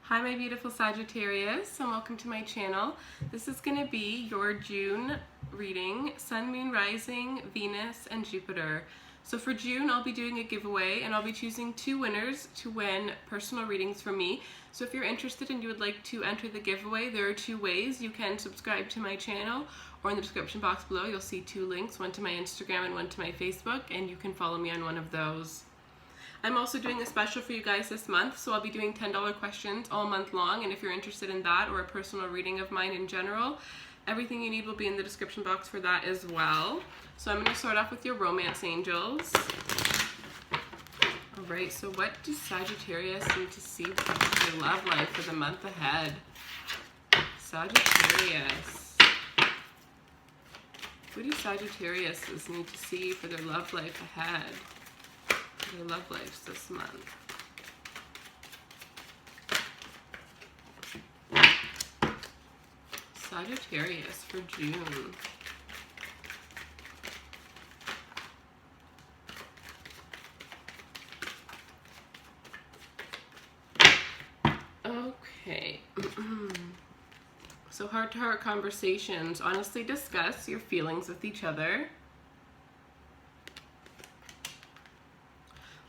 Hi my beautiful Sagittarius, and welcome to my channel. This is going to be your June reading, Sun, Moon, Rising, Venus, and Jupiter. So for June, I'll be doing a giveaway, and I'll be choosing 2 winners to win personal readings from me. So if you're interested and you would like to enter the giveaway, there are 2 ways. You can subscribe to my channel, or in the description box below, you'll see 2 links, one to my Instagram and one to my Facebook, and you can follow me on one of those. I'm also doing a special for you guys this month, so I'll be doing $10 questions all month long, and if you're interested in that or a personal reading of mine in general, everything you need will be in the description box for that as well. So I'm going to start off with your romance angels. Alright, so what do Sagittarius need to see for their love life for the month ahead? Sagittarius. What do Sagittarius need to see for their love life ahead? Their love lives this month. Sagittarius for June. Okay. So heart-to-heart conversations. Honestly discuss your feelings with each other.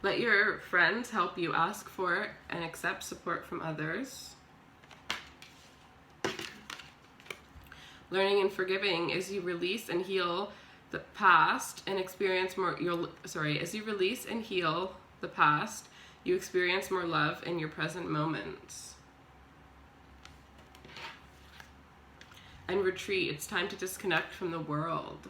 Let your friends help you ask for and accept support from others. Learning and forgiving as you release and heal the past and experience more. As you release and heal the past, you experience more love in your present moments. And retreat. It's time to disconnect from the world.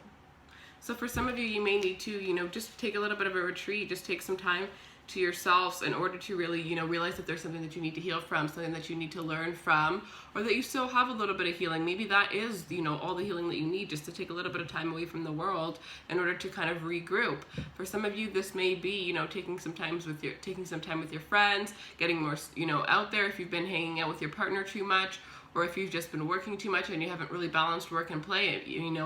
So for some of you, you may need to, just take a little bit of a retreat, just take some time to yourselves in order to really, realize that there's something that you need to heal from, something that you need to learn from, or that you still have a little bit of healing. Maybe that is, all the healing that you need, just to take a little bit of time away from the world in order to kind of regroup. For some of you, this may be, taking some time with your friends, getting more, out there if you've been hanging out with your partner too much, or if you've just been working too much and you haven't really balanced work and play,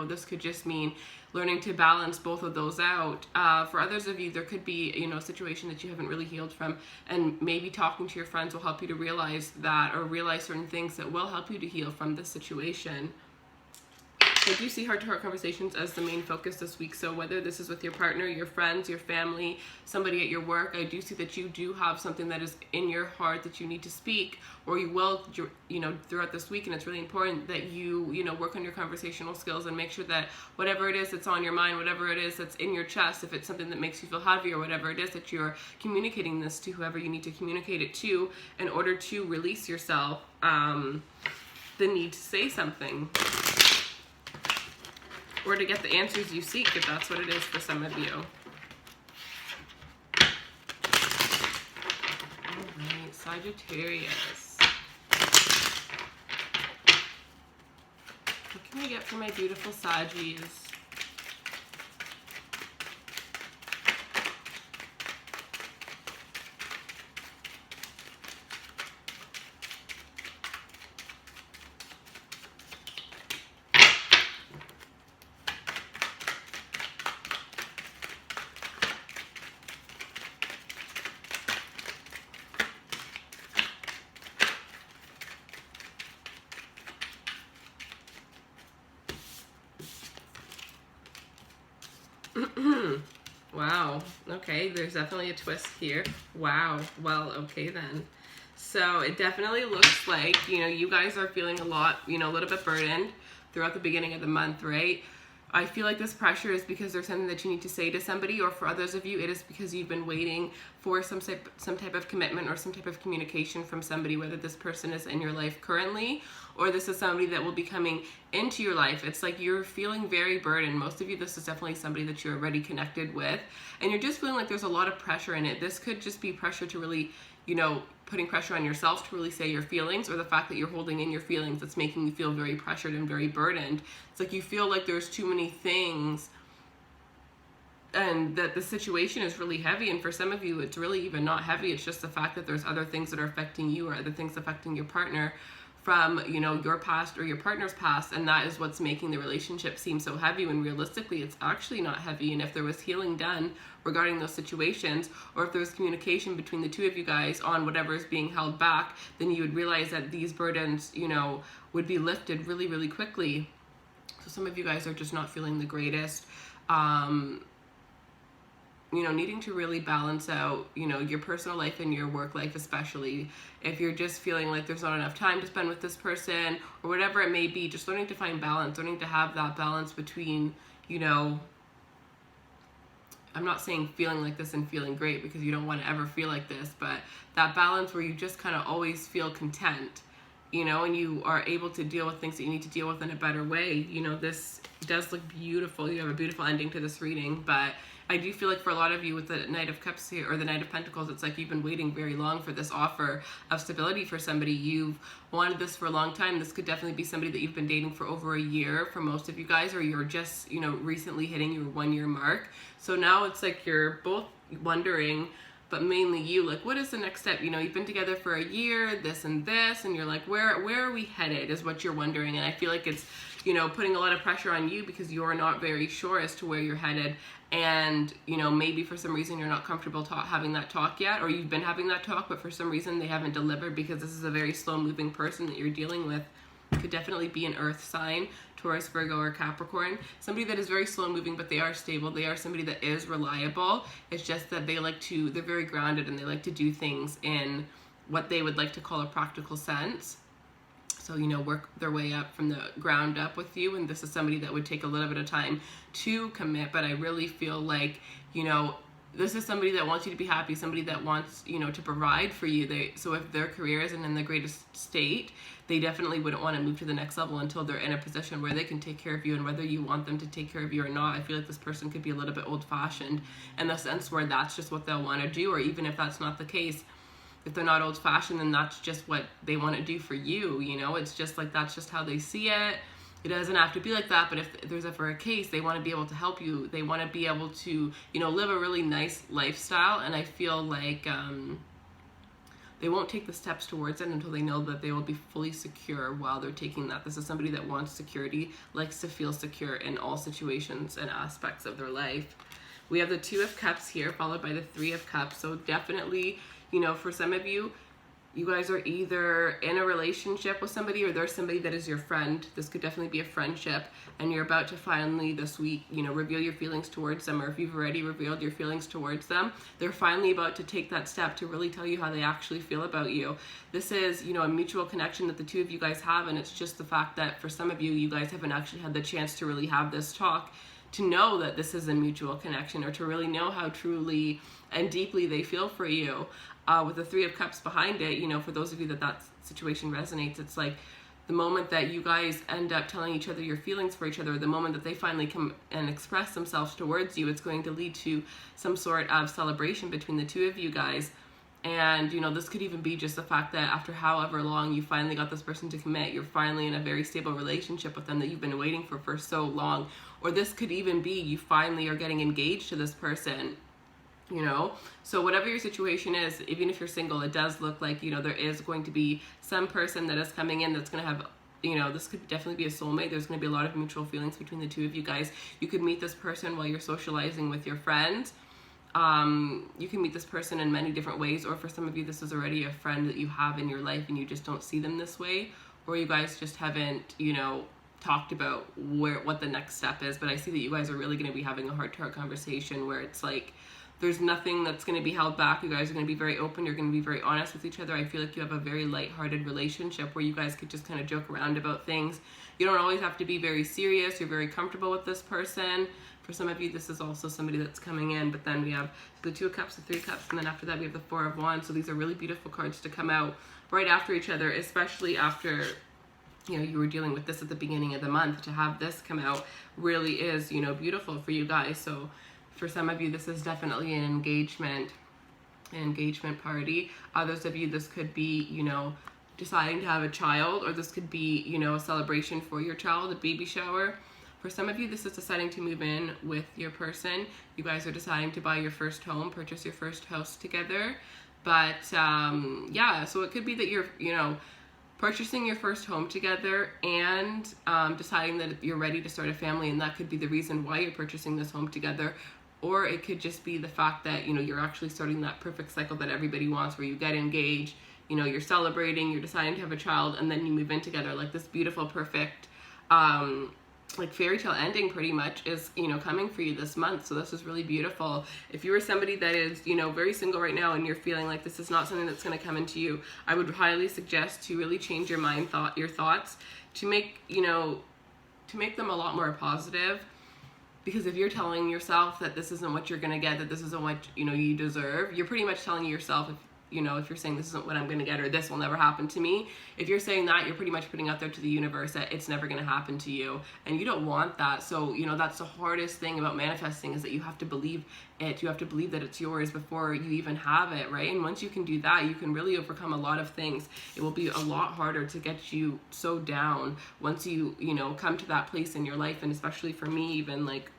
this could just mean learning to balance both of those out. For others of you, there could be, a situation that you haven't really healed from, and maybe talking to your friends will help you to realize that, or realize certain things that will help you to heal from this situation. I do see heart-to-heart conversations as the main focus this week. So whether this is with your partner, your friends, your family, somebody at your work, I do see that you do have something that is in your heart that you need to speak, or you will, throughout this week. And it's really important that you, work on your conversational skills and make sure that whatever it is that's on your mind, whatever it is that's in your chest, if it's something that makes you feel heavy, or whatever it is, that you're communicating this to whoever you need to communicate it to in order to release yourself the need to say something, or to get the answers you seek, if that's what it is for some of you. Alright, Sagittarius. What can we get for my beautiful Saggies? Wow, okay, there's definitely a twist here. Wow, well, okay then. So it definitely looks like, you guys are feeling a lot, a little bit burdened throughout the beginning of the month, right? I feel like this pressure is because there's something that you need to say to somebody, or for others of you, it is because you've been waiting for some type of commitment or some type of communication from somebody, whether this person is in your life currently, or this is somebody that will be coming into your life. It's like you're feeling very burdened. Most of you, this is definitely somebody that you're already connected with, and you're just feeling like there's a lot of pressure in it. This could just be pressure to really, putting pressure on yourself to really say your feelings, or the fact that you're holding in your feelings that's making you feel very pressured and very burdened. It's like you feel like there's too many things, and that the situation is really heavy. And for some of you, it's really even not heavy. It's just the fact that there's other things that are affecting you, or other things affecting your partner. from, you know, your past or your partner's past, and that is what's making the relationship seem so heavy, when realistically it's actually not heavy. And if there was healing done regarding those situations, or if there was communication between the two of you guys on whatever is being held back, then you would realize that these burdens, you know, would be lifted really, really quickly. So some of you guys are just not feeling the greatest. You know, needing to really balance out, you know, your personal life and your work life, especially if you're just feeling like there's not enough time to spend with this person or whatever it may be. Just learning to find balance, learning to have that balance between, you know, I'm not saying feeling like this and feeling great, because you don't want to ever feel like this, but that balance where you just kind of always feel content, you know, and you are able to deal with things that you need to deal with in a better way. You know, this does look beautiful. You have a beautiful ending to this reading, but I do feel like for a lot of you with the Knight of Cups here, or the Knight of Pentacles, it's like you've been waiting very long for this offer of stability for somebody. You've wanted this for a long time. This could definitely be somebody that you've been dating for over a year for most of you guys, or you're just, you know, recently hitting your 1 year mark. So now it's like you're both wondering, but mainly you, like, what is the next step? You know, you've been together for a year, this and this, and you're like, where are we headed is what you're wondering. And I feel like it's, you know, putting a lot of pressure on you because you're not very sure as to where you're headed. And, you know, maybe for some reason you're not comfortable having that talk yet, or you've been having that talk, but for some reason they haven't delivered, because this is a very slow moving person that you're dealing with. Could definitely be an earth sign, Taurus, Virgo, or Capricorn. Somebody that is very slow moving, but they are stable. They are somebody that is reliable. It's just that they're very grounded, and they like to do things in what they would like to call a practical sense. So, you know, work their way up from the ground up with you. And this is somebody that would take a little bit of time to commit. But I really feel like, you know, this is somebody that wants you to be happy, somebody that wants, you know, to provide for you. So if their career isn't in the greatest state, they definitely wouldn't want to move to the next level until they're in a position where they can take care of you. And whether you want them to take care of you or not, I feel like this person could be a little bit old-fashioned in the sense where that's just what they'll want to do. Or even if that's not the case, if they're not old-fashioned, then that's just what they want to do for you, you know? It's just like, that's just how they see it. It doesn't have to be like that, but if there's ever a case, they want to be able to help you. They want to be able to, you know, live a really nice lifestyle. And I feel like they won't take the steps towards it until they know that they will be fully secure while they're taking that. This is somebody that wants security, likes to feel secure in all situations and aspects of their life. We have the Two of Cups here, followed by the Three of Cups. So definitely, you know, for some of you, you guys are either in a relationship with somebody, or there's somebody that is your friend. This could definitely be a friendship, and you're about to finally this week, you know, reveal your feelings towards them. Or if you've already revealed your feelings towards them, they're finally about to take that step to really tell you how they actually feel about you. This is, you know, a mutual connection that the two of you guys have, and it's just the fact that for some of you, you guys haven't actually had the chance to really have this talk to know that this is a mutual connection, or to really know how truly and deeply they feel for you. With the Three of Cups behind it, you know, for those of you that situation resonates, it's like the moment that you guys end up telling each other your feelings for each other, the moment that they finally come and express themselves towards you, it's going to lead to some sort of celebration between the two of you guys. And, you know, this could even be just the fact that after however long you finally got this person to commit, you're finally in a very stable relationship with them that you've been waiting for so long. Or this could even be you finally are getting engaged to this person. You know, so whatever your situation is, even if you're single, it does look like, you know, there is going to be some person that is coming in that's going to have, you know, this could definitely be a soulmate. There's going to be a lot of mutual feelings between the two of you guys. You could meet this person while you're socializing with your friends. You can meet this person in many different ways, or for some of you, this is already a friend that you have in your life and you just don't see them this way, or you guys just haven't, you know, talked about what the next step is. But I see that you guys are really going to be having a heart-to-heart conversation where it's like, there's nothing that's going to be held back. You guys are going to be very open. You're going to be very honest with each other. I feel like you have a very light-hearted relationship where you guys could just kind of joke around about things. You don't always have to be very serious. You're very comfortable with this person. For some of you, this is also somebody that's coming in. But then we have the Two of Cups, the Three of Cups, and then after that we have the Four of Wands. So these are really beautiful cards to come out right after each other, especially after, you know, you were dealing with this at the beginning of the month. To have this come out really is, you know, beautiful for you guys. So for some of you, this is definitely an engagement party. Others of you, this could be, you know, deciding to have a child, or this could be, you know, a celebration for your child, a baby shower. For some of you, this is deciding to move in with your person. You guys are deciding to buy your first home, purchase your first house together. But yeah, so it could be that you're, you know, purchasing your first home together and deciding that you're ready to start a family, and that could be the reason why you're purchasing this home together. Or it could just be the fact that, you know, you're actually starting that perfect cycle that everybody wants, where you get engaged, you know, you're celebrating, you're deciding to have a child, and then you move in together. Like this beautiful, perfect, like fairy tale ending pretty much is, you know, coming for you this month. So this is really beautiful. If you are somebody that is, you know, very single right now and you're feeling like this is not something that's going to come into you, I would highly suggest to really change your your thoughts to make, you know, to make them a lot more positive. Because if you're telling yourself that this isn't what you're going to get, that this isn't what, you know, you deserve, you're pretty much telling yourself, if, you know, if you're saying this isn't what I'm going to get, or this will never happen to me, if you're saying that, you're pretty much putting out there to the universe that it's never going to happen to you. And you don't want that. So, you know, that's the hardest thing about manifesting, is that you have to believe it. You have to believe that it's yours before you even have it, right? And once you can do that, you can really overcome a lot of things. It will be a lot harder to get you so down once you, you know, come to that place in your life. And especially for me, even like,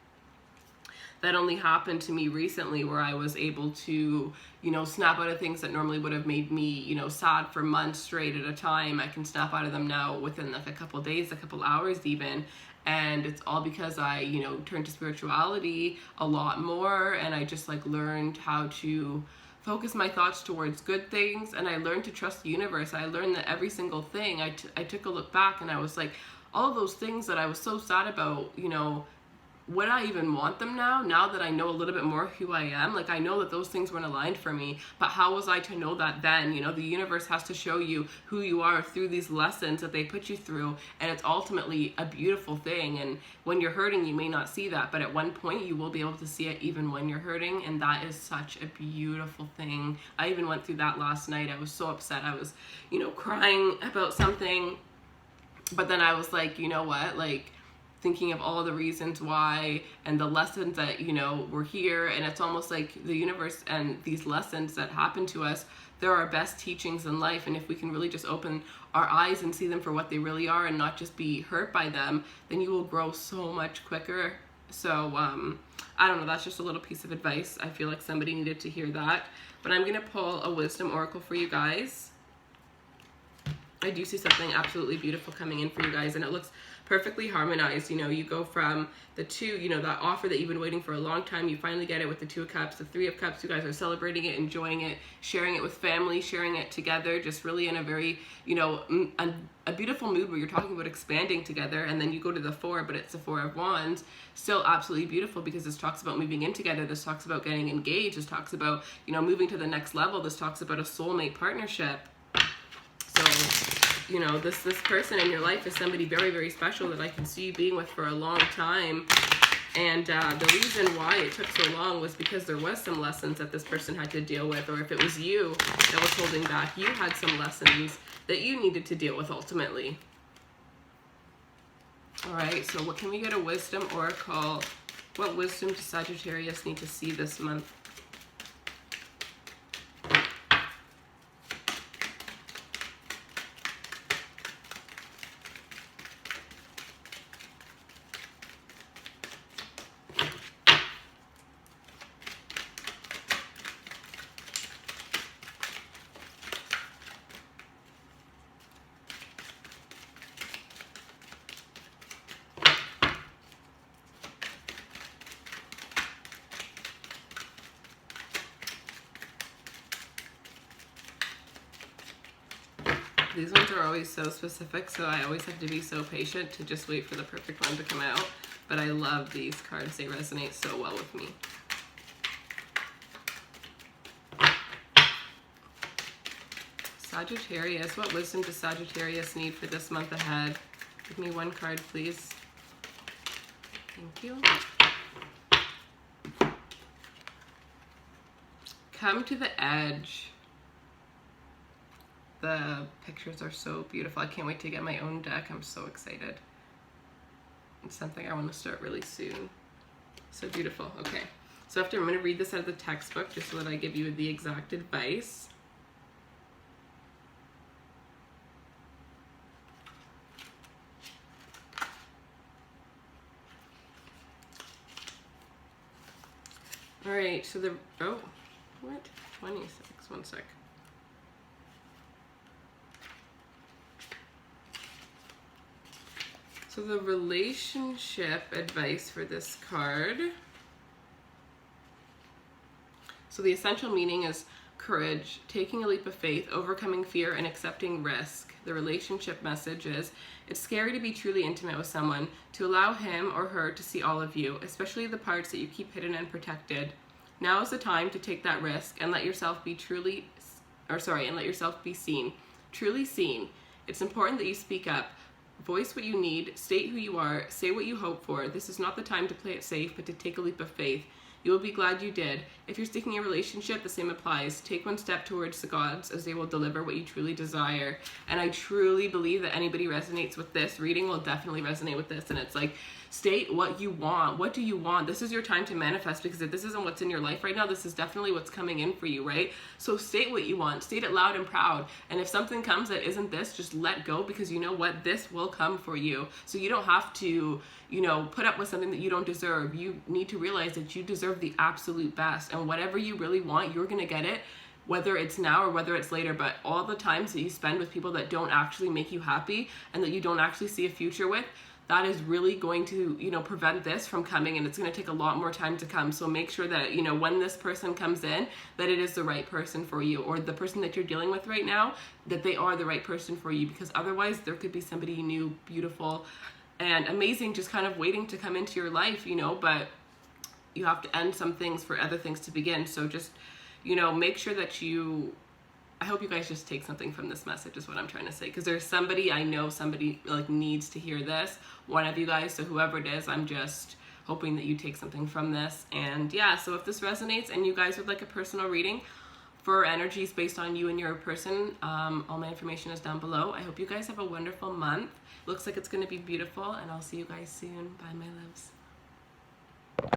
that only happened to me recently, where I was able to, you know, snap out of things that normally would have made me, you know, sad for months straight at a time. I can snap out of them now within like a couple days, a couple hours even. And it's all because I, you know, turned to spirituality a lot more, and I just like learned how to focus my thoughts towards good things, and I learned to trust the universe. I learned that every single thing, I took a look back and I was like, all of those things that I was so sad about, you know, would I even want them now that I know a little bit more who I am? Like, I know that those things weren't aligned for me, but how was I to know that then? You know, the universe has to show you who you are through these lessons that they put you through, and it's ultimately a beautiful thing. And when you're hurting, you may not see that, but at one point you will be able to see it even when you're hurting, and that is such a beautiful thing. I even went through that last night. I was so upset. I was, you know, crying about something, but then I was like, you know what, like, thinking of all the reasons why and the lessons that, you know, were here. And it's almost like the universe and these lessons that happen to us, they're our best teachings in life. And if we can really just open our eyes and see them for what they really are and not just be hurt by them, then you will grow so much quicker. So I don't know, that's just a little piece of advice. I feel like somebody needed to hear that. But I'm going to pull a wisdom oracle for you guys. I do see something absolutely beautiful coming in for you guys, and it looks perfectly harmonized. You know, you go from the two, you know, that offer that you've been waiting for a long time, you finally get it with the Two of Cups. The Three of Cups, you guys are celebrating it, enjoying it, sharing it with family, sharing it together, just really in a very, you know, a beautiful mood where you're talking about expanding together. And then you go to the Four, but it's the Four of Wands, still absolutely beautiful, because this talks about moving in together, this talks about getting engaged, this talks about, you know, moving to the next level, this talks about a soulmate partnership. So, you know, this person in your life is somebody very, very special that I can see you being with for a long time. And the reason why it took so long was because there was some lessons that this person had to deal with, or if it was you that was holding back, you had some lessons that you needed to deal with ultimately. All right, so what can we get a wisdom oracle? What wisdom does Sagittarius need to see this month? These ones are always so specific, so I always have to be so patient to just wait for the perfect one to come out. But I love these cards. They resonate so well with me. Sagittarius. What wisdom does Sagittarius need for this month ahead? Give me one card, please. Thank you. Come to the edge. The pictures are so beautiful. I can't wait to get my own deck. I'm so excited. It's something I want to start really soon. So beautiful. Okay. So I'm going to read this out of the textbook just so that I give you the exact advice. All right. So the, oh, what? 26. One sec. So the relationship advice for this card. So the essential meaning is courage, taking a leap of faith, overcoming fear, and accepting risk. The relationship message is, it's scary to be truly intimate with someone, to allow him or her to see all of you, especially the parts that you keep hidden and protected. Now is the time to take that risk and let yourself be seen. Truly seen. It's important that you speak up. Voice what you need, state who you are, say what you hope for. This is not the time to play it safe, but to take a leap of faith. You will be glad you did. If you're sticking in a relationship, the same applies. Take one step towards the gods, as they will deliver what you truly desire. And I truly believe that anybody resonates with this reading will definitely resonate with this. And it's like, state what you want. What do you want? This is your time to manifest, because if this isn't what's in your life right now, this is definitely what's coming in for you, right? So state what you want. State it loud and proud. And if something comes that isn't this, just let go, because you know what? This will come for you. So you don't have to, put up with something that you don't deserve. You need to realize that you deserve the absolute best. And whatever you really want, you're going to get it, whether it's now or whether it's later. But all the times that you spend with people that don't actually make you happy and that you don't actually see a future with, that is really going to, prevent this from coming, and it's going to take a lot more time to come. So make sure that, when this person comes in, that it is the right person for you, or the person that you're dealing with right now, that they are the right person for you, because otherwise there could be somebody new, beautiful and amazing, just kind of waiting to come into your life, but you have to end some things for other things to begin. So just, make sure that I hope you guys just take something from this message is what I'm trying to say, because there's somebody, I know somebody like needs to hear this, one of you guys. So whoever it is, I'm just hoping that you take something from this. And yeah, so if this resonates and you guys would like a personal reading for energies based on you and your person, all my information is down below. I hope you guys have a wonderful month. Looks like it's going to be beautiful, and I'll see you guys soon. Bye, my loves.